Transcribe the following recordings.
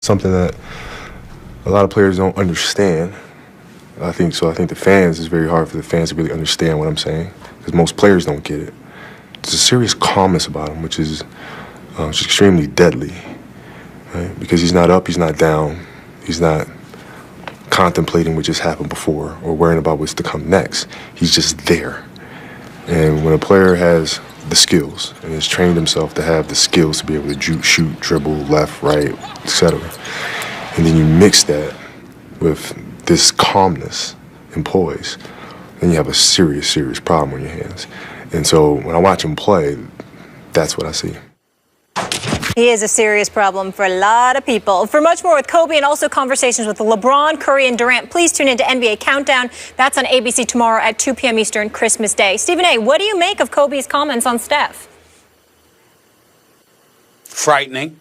something that a lot of players don't understand. I think the fans, it's very hard for the fans to really understand what I'm saying, because most players don't get it. There's a serious calmness about him, which is extremely deadly, right? Because he's not up, he's not down, he's not contemplating what just happened before or worrying about what's to come next. He's just there. And when a player has the skills and has trained himself to have the skills to be able to shoot, dribble, left, right, etc., and then you mix that with this calmness and poise, then you have a serious, serious problem on your hands. And so when I watch him play, that's what I see. He is a serious problem for a lot of people. For much more with Kobe and also conversations with LeBron, Curry, and Durant, please tune into NBA Countdown. That's on ABC tomorrow at 2 p.m. Eastern, Christmas Day. Stephen A., what do you make of Kobe's comments on Steph? Frightening.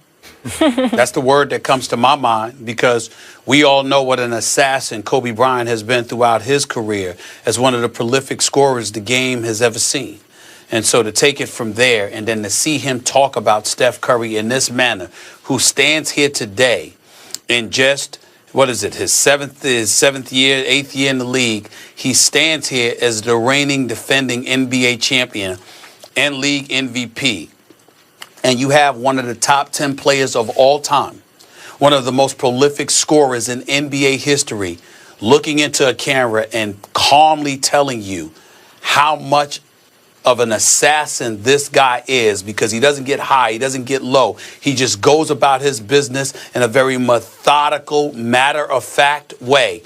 That's the word that comes to my mind, because we all know what an assassin Kobe Bryant has been throughout his career as one of the prolific scorers the game has ever seen. And so to take it from there and then to see him talk about Steph Curry in this manner, who stands here today in just, what is it, his seventh year, 8th year in the league, he stands here as the reigning defending NBA champion and league MVP. And you have one of the top 10 players of all time, one of the most prolific scorers in NBA history, looking into a camera and calmly telling you how much of an assassin this guy is, because he doesn't get high, he doesn't get low. He just goes about his business in a very methodical, matter-of-fact way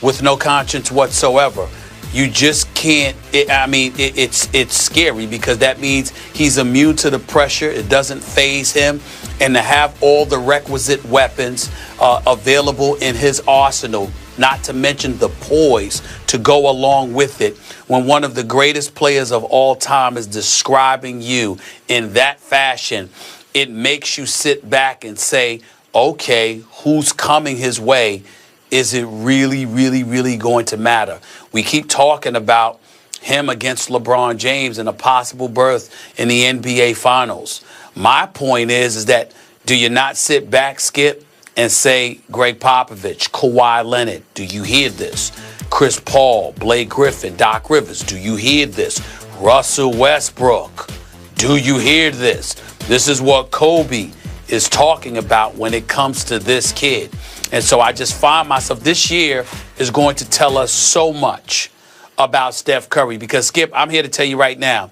with no conscience whatsoever. You just can't, it's scary, because that means he's immune to the pressure. It doesn't faze him. And to have all the requisite weapons available in his arsenal, not to mention the poise to go along with it, when one of the greatest players of all time is describing you in that fashion, it makes you sit back and say, okay, who's coming his way? Is it really, really, really going to matter? We keep talking about him against LeBron James and a possible berth in the NBA Finals. My point is that do you not sit back, Skip, and say, Greg Popovich, Kawhi Leonard, do you hear this? Chris Paul, Blake Griffin, Doc Rivers, do you hear this? Russell Westbrook, do you hear this? This is what Kobe is talking about when it comes to this kid. And so I just find myself, this year is going to tell us so much about Steph Curry, because, Skip, I'm here to tell you right now,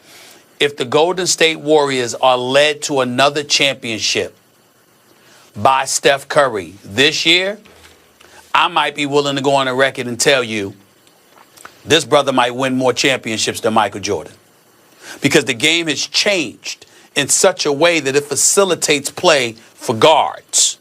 if the Golden State Warriors are led to another championship by Steph Curry this year, I might be willing to go on a record and tell you this brother might win more championships than Michael Jordan, because the game has changed in such a way that it facilitates play for guards.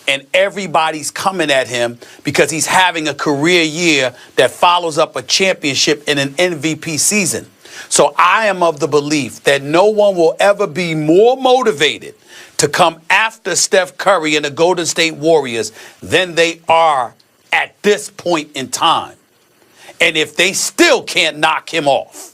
And everybody's coming at him because he's having a career year that follows up a championship in an MVP season. So I am of the belief that no one will ever be more motivated to come after Steph Curry and the Golden State Warriors than they are at this point in time. And if they still can't knock him off,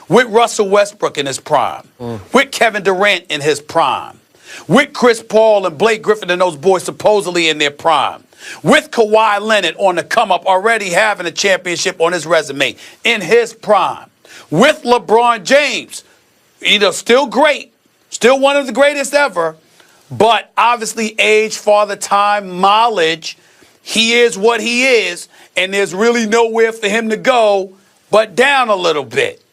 with Russell Westbrook in his prime, with Kevin Durant in his prime, with Chris Paul and Blake Griffin and those boys supposedly in their prime, with Kawhi Leonard on the come-up, already having a championship on his resume in his prime, with LeBron James, still great, still one of the greatest ever, but obviously age, father time, mileage, he is what he is, and there's really nowhere for him to go but down a little bit.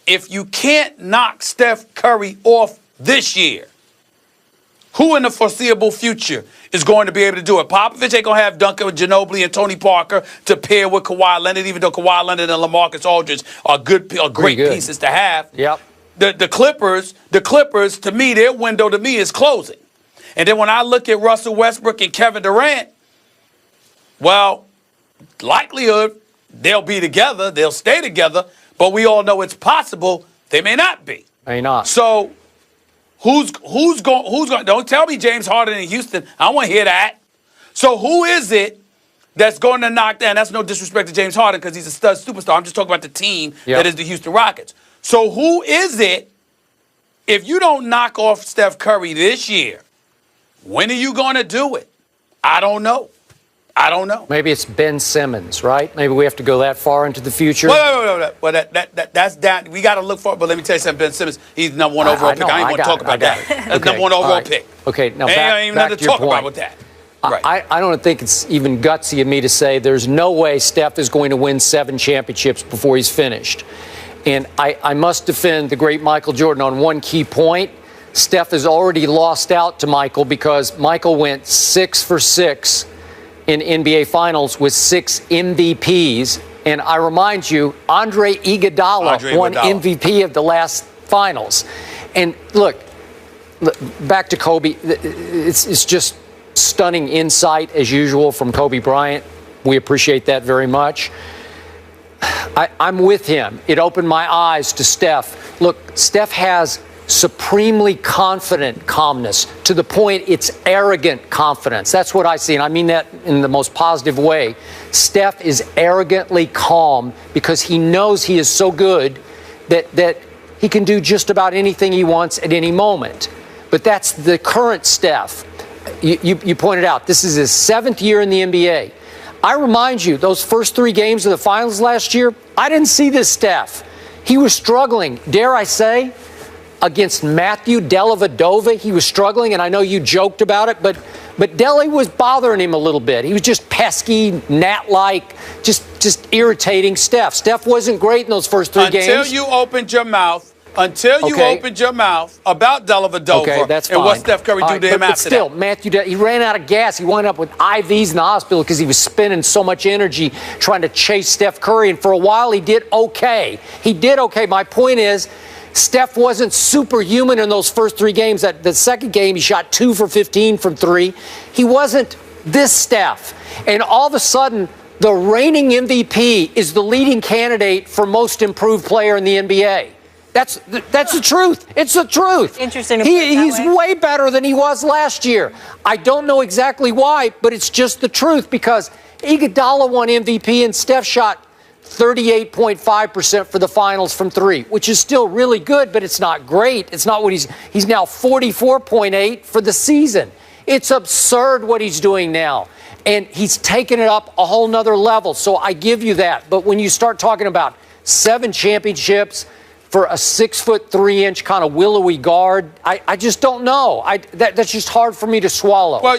If you can't knock Steph Curry off this year, who in the foreseeable future is going to be able to do it? Popovich ain't going to have Duncan Ginobili and Tony Parker to pair with Kawhi Leonard, even though Kawhi Leonard and LaMarcus Aldridge are great pieces to have. Yep. The Clippers, to me, their window to me is closing. And then when I look at Russell Westbrook and Kevin Durant, well, likelihood they'll be together, they'll stay together, but we all know it's possible they may not be. May not. So who's going? Don't tell me James Harden in Houston. I don't want to hear that. So who is it that's going to knock down? That's no disrespect to James Harden because he's a stud superstar. I'm just talking about the team that is the Houston Rockets. So who is it, if you don't knock off Steph Curry this year, when are you going to do it? I don't know. I don't know. Maybe it's Ben Simmons, right? Maybe we have to go that far into the future. Well, that's down. We got to look for it. But let me tell you something. Ben Simmons, he's number one overall pick. I ain't going to talk about that. That's number one overall pick. Okay, now ain't even nothing to talk about with that. Right. I don't think it's even gutsy of me to say there's no way Steph is going to win 7 championships before he's finished. And I must defend the great Michael Jordan on one key point. Steph has already lost out to Michael because Michael went 6 for 6 in NBA Finals with 6 MVPs. And I remind you, Andre Iguodala won MVP of the last Finals. And look, back to Kobe. It's just stunning insight, as usual, from Kobe Bryant. We appreciate that very much. I'm with him. It opened my eyes to Steph. Look, Steph has supremely confident calmness, to the point it's arrogant confidence. That's what I see, and I mean that in the most positive way. Steph is arrogantly calm because he knows he is so good that he can do just about anything he wants at any moment. But that's the current Steph. You pointed out, this is his 7th year in the NBA. I remind you, those first 3 games of the finals last year, I didn't see this Steph. He was struggling, dare I say, against Matthew Dellavedova. He was struggling, and I know you joked about it, but Delly was bothering him a little bit. He was just pesky, gnat-like, just irritating Steph. Steph wasn't great in those first 3 games. Until you opened your mouth about Dellavedova and what Steph Curry do to him after still, that. Matthew, he ran out of gas. He wound up with IVs in the hospital because he was spending so much energy trying to chase Steph Curry. And for a while, he did okay. My point is, Steph wasn't superhuman in those first 3 games. The second game, he shot 2 for 15 from 3. He wasn't this Steph. And all of a sudden, the reigning MVP is the leading candidate for most improved player in the NBA. That's the truth. It's the truth. Interesting. He's way better than he was last year. I don't know exactly why, but it's just the truth because Iguodala won MVP and Steph shot 38.5% for the finals from 3, which is still really good, but it's not great. It's not what he's now 44.8 for the season. It's absurd what he's doing now. And he's taken it up a whole nother level. So I give you that. But when you start talking about 7 championships for a 6'3" kind of willowy guard, I just don't know. That's just hard for me to swallow.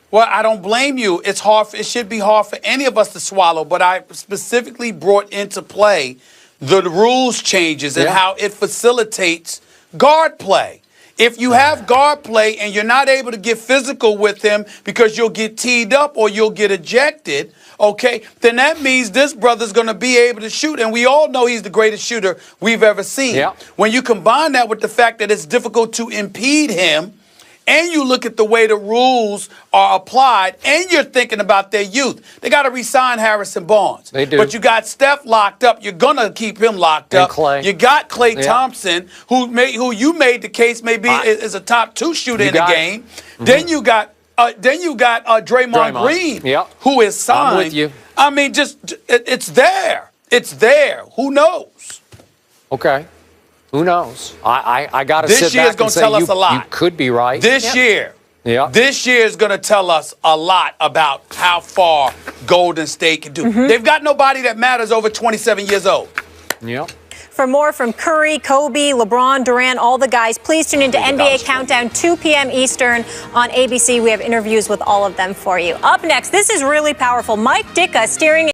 Well, I don't blame you. It's hard. It should be hard for any of us to swallow. But I specifically brought into play the rules changes and how it facilitates guard play. If you have guard play and you're not able to get physical with him because you'll get teed up or you'll get ejected, okay, then that means this brother's going to be able to shoot. And we all know he's the greatest shooter we've ever seen. Yeah. When you combine that with the fact that it's difficult to impede him, and you look at the way the rules are applied, and you're thinking about their youth. They got to re-sign Harrison Barnes. They do. But you got Steph locked up. You're going to keep him locked up. Clay. You got Klay Thompson, who you made the case maybe is a top 2 shooter in the game. Mm-hmm. Then you got Draymond Green, who is signed. I'm with you. I mean, it's there. It's there. Who knows? Okay. Who knows? I got to sit back and say tell us a lot. You could be right. This year is going to tell us a lot about how far Golden State can do. Mm-hmm. They've got nobody that matters over 27 years old. Yeah. For more from Curry, Kobe, LeBron, Durant, all the guys, please tune into NBA Countdown, 2 p.m. Eastern on ABC. We have interviews with all of them for you. Up next, this is really powerful. Mike Ditka steering